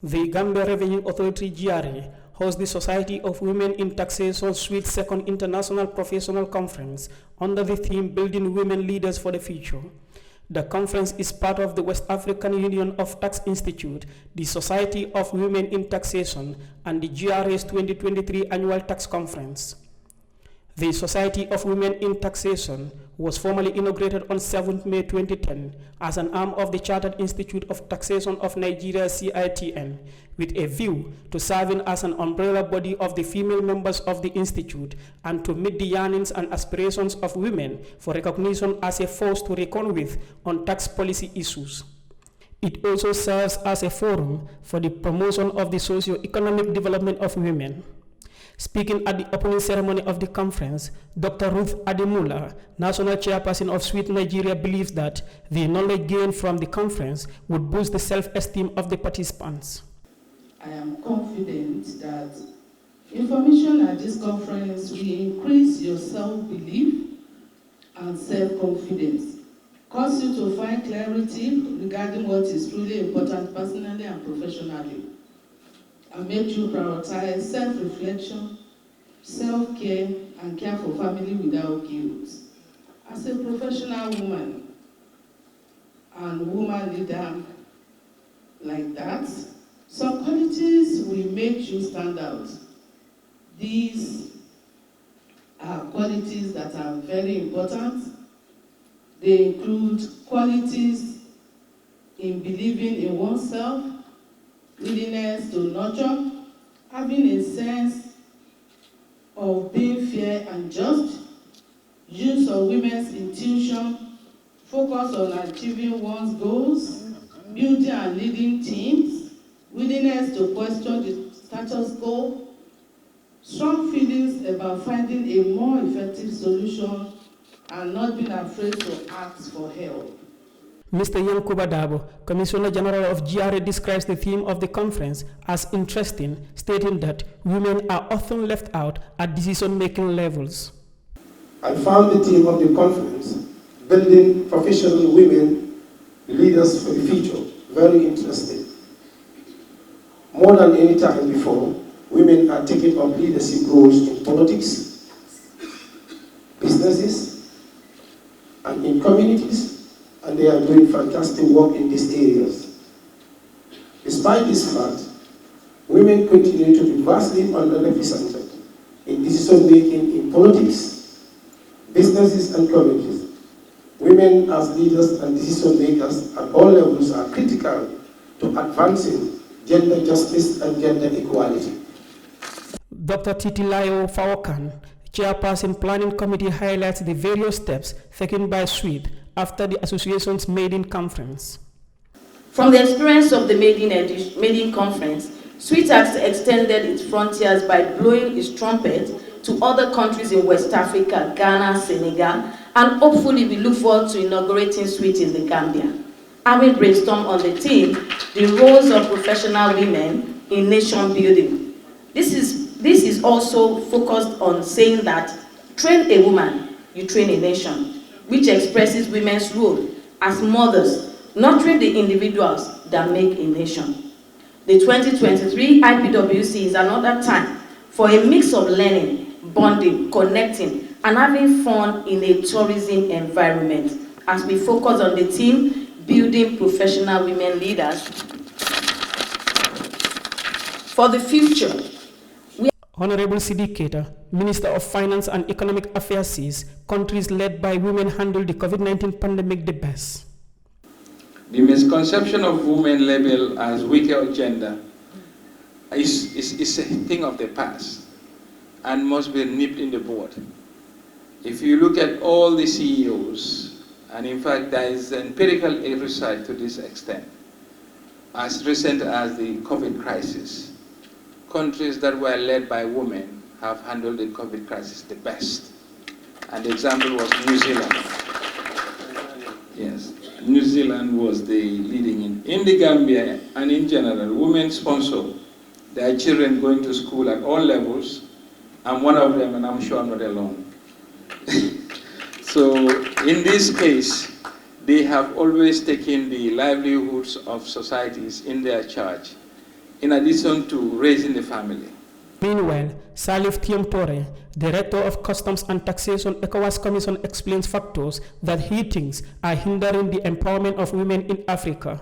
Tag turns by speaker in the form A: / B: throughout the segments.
A: The Gambia Revenue Authority GRA hosts the Society of Women in Taxation SWIT Second International Professional Conference under the theme Building Women Leaders for the Future. The conference is part of the West African Union of Tax Institute, the Society of Women in Taxation, and the GRA's 2023 Annual Tax Conference. The Society of Women in Taxation was formally inaugurated on 7 May 2010 as an arm of the Chartered Institute of Taxation of Nigeria (CITN), with a view to serving as an umbrella body of the female members of the institute and to meet the yearnings and aspirations of women for recognition as a force to reckon with on tax policy issues. It also serves as a forum for the promotion of the socio-economic development of women. Speaking at the opening ceremony of the conference, Dr. Ruth Ademula, National Chairperson of SWIT Nigeria, believes that the knowledge gained from the conference would boost the self-esteem of the participants.
B: I am confident that information at this conference will increase your self-belief and self-confidence, cause you to find clarity regarding what is truly important personally and professionally, and make you prioritize self-reflection, self-care, and care for family without guilt. As a professional woman and woman leader like that, some qualities will make you stand out. These are qualities that are very important. They include qualities in believing in oneself, willingness to nurture, having a sense of being fair and just, use of women's intuition, focus on achieving one's goals, building and leading teams, willingness to question the status quo, strong feelings about finding a more effective solution, and not being afraid to ask for help.
A: Mr. Yankuba Dabo, Commissioner General of GRA, describes the theme of the conference as interesting, stating that women are often left out at decision-making levels.
C: I found the theme of the conference, Building Professional Women Leaders for the Future, very interesting. More than any time before, women are taking up leadership roles in politics, businesses, and in communities, and they are doing fantastic work in these areas. Despite this fact, women continue to be vastly underrepresented in decision-making in politics, businesses, and communities. Women as leaders and decision-makers at all levels are critical to advancing gender justice and gender equality.
A: Dr. Titilayo Fawokan, Chairperson Planning Committee, highlights the various steps taken by SWIT after the association's maiden conference.
D: From the experience of the maiden conference, SWIT has extended its frontiers by blowing its trumpet to other countries in West Africa, Ghana, Senegal, and hopefully we look forward to inaugurating SWIT in the Gambia. Having brainstormed on the theme, the roles of professional women in nation building. This is also focused on saying that train a woman, you train a nation, which expresses women's role as mothers, nurturing the individuals that make a nation. The 2023 IPWC is another time for a mix of learning, bonding, connecting, and having fun in a tourism environment as we focus on the theme, Building Professional Women Leaders for the Future.
A: Honorable Siddiqui, Minister of Finance and Economic Affairs, says countries led by women handle the COVID-19 pandemic the best.
E: The misconception of women labeled as weaker or gender is a thing of the past and must be nipped in the bud. If you look at all the CEOs, and in fact there is empirical research to this extent, as recent as the COVID crisis, countries that were led by women have handled the COVID crisis the best. And the example was New Zealand. Yes, New Zealand was the leading in the Gambia, and in general, women sponsor their children going to school at all levels. I'm one of them, and I'm sure I'm not alone. So in this case, they have always taken the livelihoods of societies in their charge in addition to raising the family.
A: Meanwhile, Salif Tiamtore, Director of Customs and Taxation ECOWAS Commission, explains factors that he thinks are hindering the empowerment of women in Africa.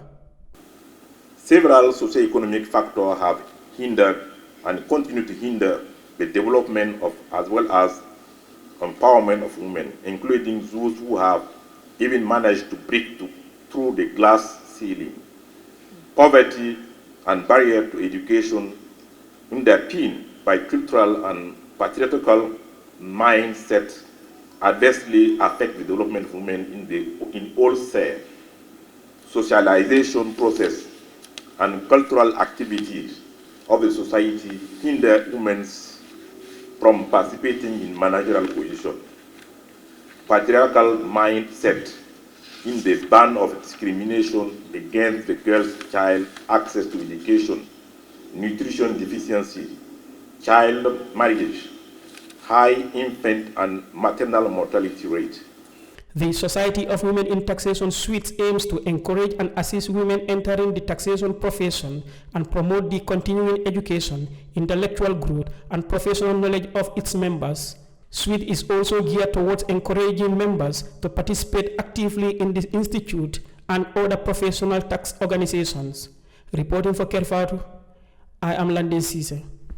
F: Several socio-economic factors have hindered and continue to hinder the development of as well as empowerment of women, including those who have even managed to break through the glass ceiling. Poverty and barrier to education underpinned by cultural and patriarchal mindset adversely affect the development of women in all spheres. Socialization process and cultural activities of the society hinder women from participating in managerial positions. Patriarchal mindset in the ban of discrimination against the girl's child access to education, nutrition deficiency, child marriage, high infant and maternal mortality rate.
A: The Society of Women in Taxation SWIT aims to encourage and assist women entering the taxation profession and promote the continuing education, intellectual growth, and professional knowledge of its members. SWIT is also geared towards encouraging members to participate actively in the Institute and other professional tax organizations. Reporting for Kerr, Fatou, I am London Cisse.